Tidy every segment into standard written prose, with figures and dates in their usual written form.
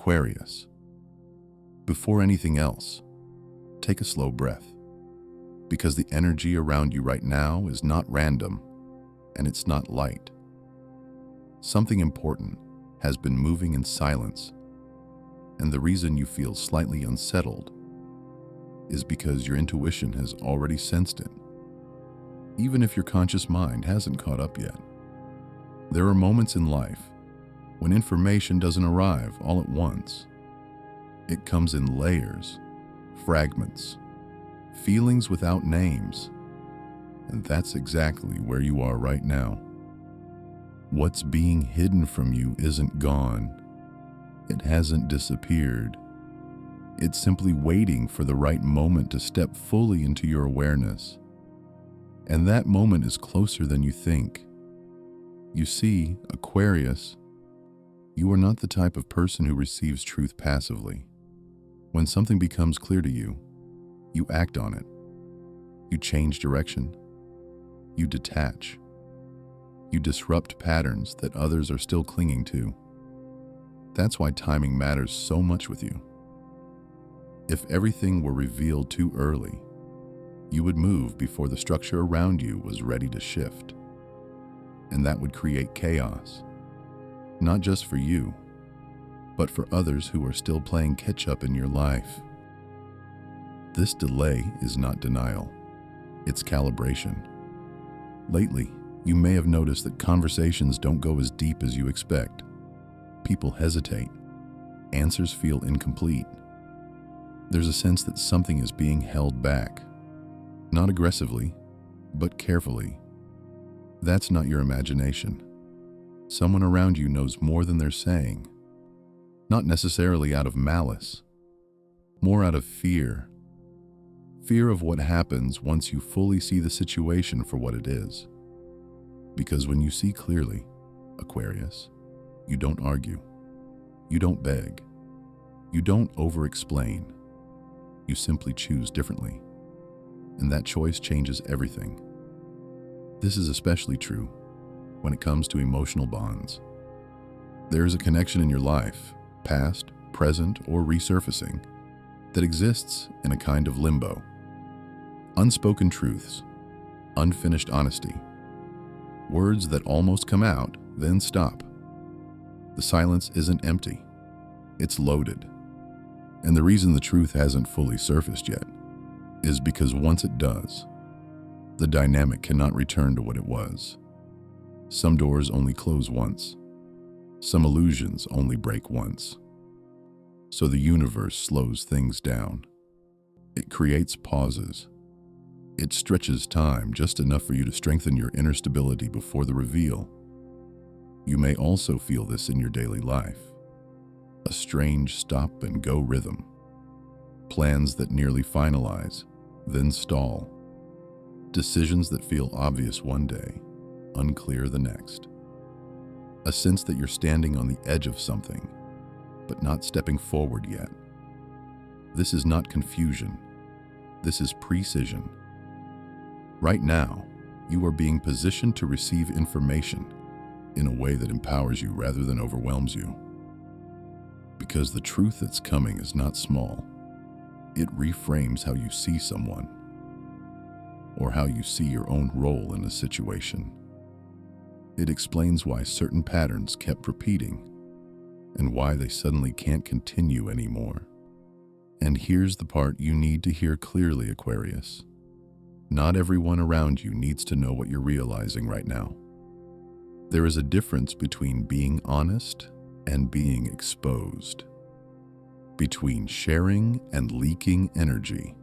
Aquarius, before anything else, take a slow breath, because the energy around you right now is not random and it's not light. Something important has been moving in silence, and the reason you feel slightly unsettled is because your intuition has already sensed it, even if your conscious mind hasn't caught up yet. There are moments in life when information doesn't arrive all at once. It comes in layers, fragments, feelings without names, and that's exactly where you are right now. What's being hidden from you isn't gone. It hasn't disappeared. It's simply waiting for the right moment to step fully into your awareness. And that moment is closer than you think. You see, Aquarius, you are not the type of person who receives truth passively. When something becomes clear to you, you act on it. You change direction. You detach. You disrupt patterns that others are still clinging to. That's why timing matters so much with you. If everything were revealed too early, you would move before the structure around you was ready to shift. And that would create chaos, not just for you, but for others who are still playing catch-up in your life. This delay is not denial, it's calibration. Lately, you may have noticed that conversations don't go as deep as you expect. People hesitate. Answers feel incomplete. There's a sense that something is being held back. Not aggressively, but carefully. That's not your imagination. Someone around you knows more than they're saying. Not necessarily out of malice, more out of fear. Fear of what happens once you fully see the situation for what it is. Because when you see clearly, Aquarius, you don't argue. You don't beg. You don't over-explain. You simply choose differently. And that choice changes everything. This is especially true when it comes to emotional bonds. There is a connection in your life, past, present, or resurfacing, that exists in a kind of limbo. Unspoken truths, unfinished honesty, words that almost come out, then stop. The silence isn't empty, it's loaded. And the reason the truth hasn't fully surfaced yet is because once it does, the dynamic cannot return to what it was. Some doors only close once. Some illusions only break once. So the universe slows things down. It creates pauses. It stretches time just enough for you to strengthen your inner stability before the reveal. You may also feel this in your daily life. A strange stop-and-go rhythm. Plans that nearly finalize, then stall. Decisions that feel obvious one day, unclear the next. A sense that you're standing on the edge of something, but not stepping forward yet. This is not confusion. This is precision. Right now, you are being positioned to receive information in a way that empowers you rather than overwhelms you. Because the truth that's coming is not small. It reframes how you see someone, or how you see your own role in a situation. It explains why certain patterns kept repeating and why they suddenly can't continue anymore. And here's the part you need to hear clearly, Aquarius. Not everyone around you needs to know what you're realizing right now. There is a difference between being honest and being exposed, between sharing and leaking energy.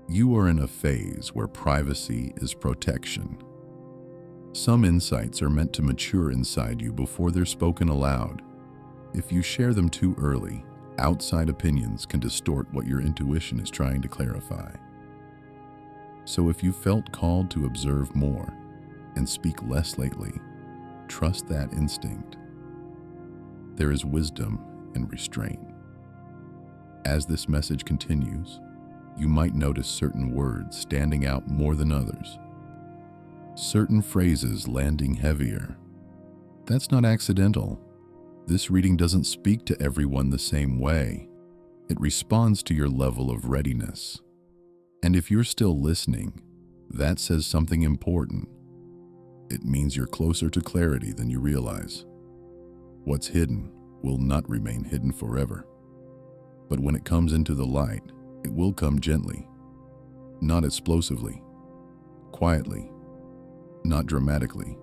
You are in a phase where privacy is protection. Some insights are meant to mature inside you before they're spoken aloud. If you share them too early, outside opinions can distort what your intuition is trying to clarify. So if you felt called to observe more and speak less lately, trust that instinct. There is wisdom in restraint. As this message continues, you might notice certain words standing out more than others. Certain phrases landing heavier. That's not accidental. This reading doesn't speak to everyone the same way. It responds to your level of readiness. And if you're still listening, that says something important. It means you're closer to clarity than you realize. What's hidden will not remain hidden forever. But when it comes into the light, it will come gently, not explosively, quietly, not dramatically.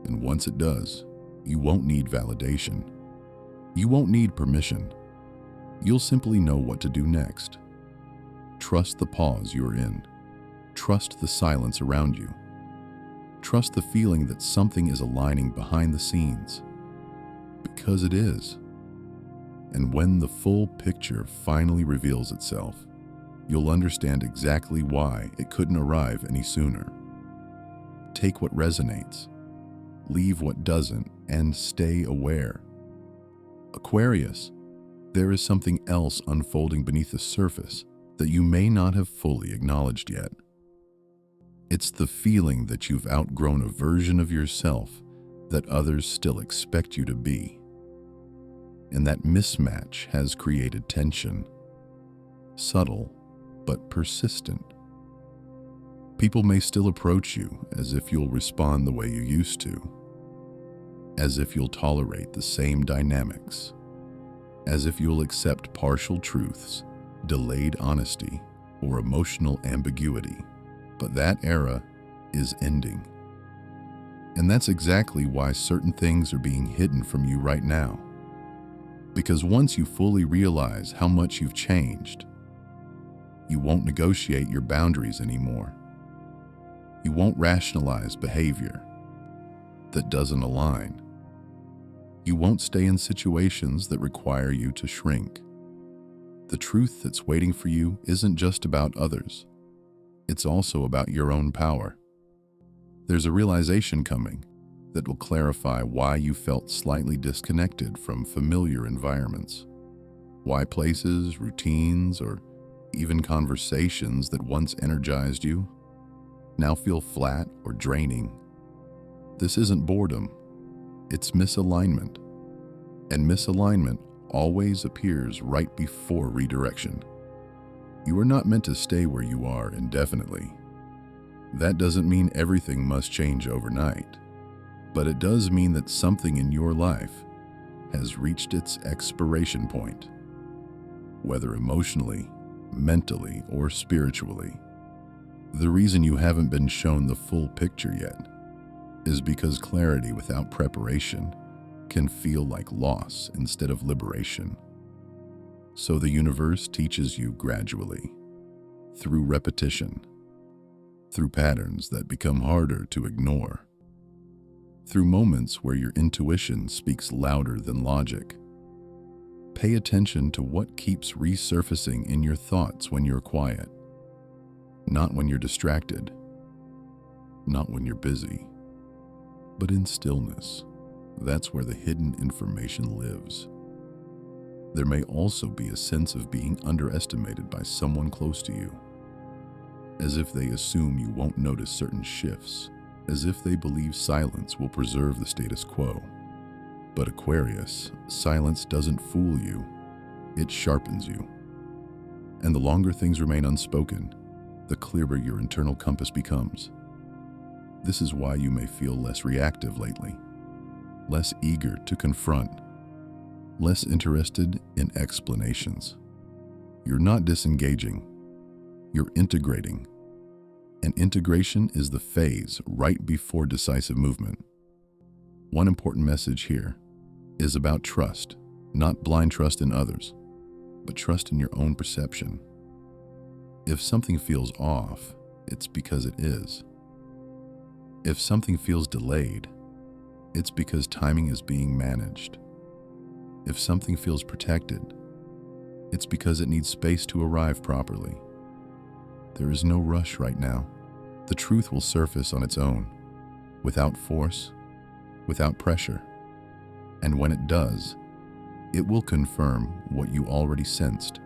And once it does, you won't need validation. You won't need permission. You'll simply know what to do next. Trust the pause you're in. Trust the silence around you. Trust the feeling that something is aligning behind the scenes. Because it is. And when the full picture finally reveals itself, you'll understand exactly why it couldn't arrive any sooner. Take what resonates, leave what doesn't, and stay aware. Aquarius, there is something else unfolding beneath the surface that you may not have fully acknowledged yet. It's the feeling that you've outgrown a version of yourself that others still expect you to be. And that mismatch has created tension. Subtle, but persistent. People may still approach you as if you'll respond the way you used to, as if you'll tolerate the same dynamics, as if you'll accept partial truths, delayed honesty, or emotional ambiguity. But that era is ending. And that's exactly why certain things are being hidden from you right now. Because once you fully realize how much you've changed, you won't negotiate your boundaries anymore. You won't rationalize behavior that doesn't align. You won't stay in situations that require you to shrink. The truth that's waiting for you isn't just about others. It's also about your own power. There's a realization coming that will clarify why you felt slightly disconnected from familiar environments. Why places, routines, or even conversations that once energized you now feel flat or draining. This isn't boredom, it's misalignment. And misalignment always appears right before redirection. You are not meant to stay where you are indefinitely. That doesn't mean everything must change overnight, but it does mean that something in your life has reached its expiration point, whether emotionally, mentally, or spiritually. The reason you haven't been shown the full picture yet is because clarity without preparation can feel like loss instead of liberation. So the universe teaches you gradually, through repetition, through patterns that become harder to ignore, through moments where your intuition speaks louder than logic. Pay attention to what keeps resurfacing in your thoughts when you're quiet, not when you're distracted, not when you're busy, but in stillness. That's where the hidden information lives. There may also be a sense of being underestimated by someone close to you, as if they assume you won't notice certain shifts, as if they believe silence will preserve the status quo. But Aquarius, silence doesn't fool you, it sharpens you. And the longer things remain unspoken, the clearer your internal compass becomes. This is why you may feel less reactive lately, less eager to confront, less interested in explanations. You're not disengaging, you're integrating. And integration is the phase right before decisive movement. One important message here is about trust, not blind trust in others, but trust in your own perception. If something feels off, it's because it is. If something feels delayed, it's because timing is being managed. If something feels protected, it's because it needs space to arrive properly. There is no rush right now. The truth will surface on its own, without force, without pressure. And when it does, it will confirm what you already sensed,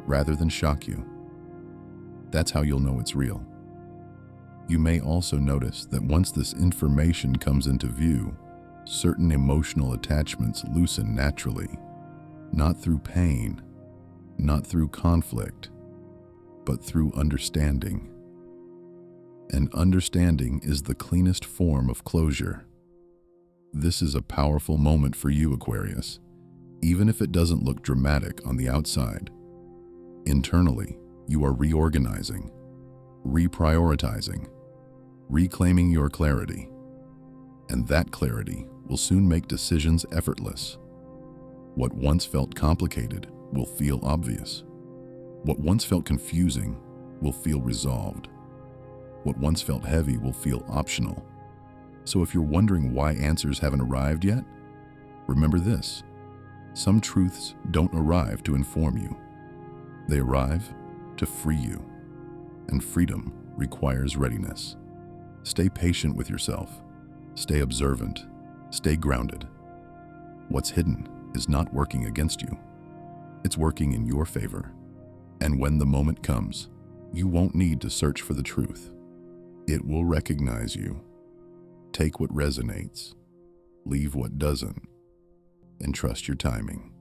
rather than shock you. That's how you'll know it's real. You may also notice that once this information comes into view, Certain emotional attachments loosen naturally, not through pain, not through conflict, but through understanding. And understanding is the cleanest form of closure. This is a powerful moment for you, Aquarius, even if it doesn't look dramatic on the outside. Internally, you are reorganizing, reprioritizing, reclaiming your clarity. And that clarity will soon make decisions effortless. What once felt complicated will feel obvious. What once felt confusing will feel resolved. What once felt heavy will feel optional. So if you're wondering why answers haven't arrived yet, remember this: some truths don't arrive to inform you. They arrive to free you. And freedom requires readiness. Stay patient with yourself. Stay observant. Stay grounded. What's hidden is not working against you. It's working in your favor. And when the moment comes, you won't need to search for the truth. It will recognize you. Take what resonates, leave what doesn't, and trust your timing.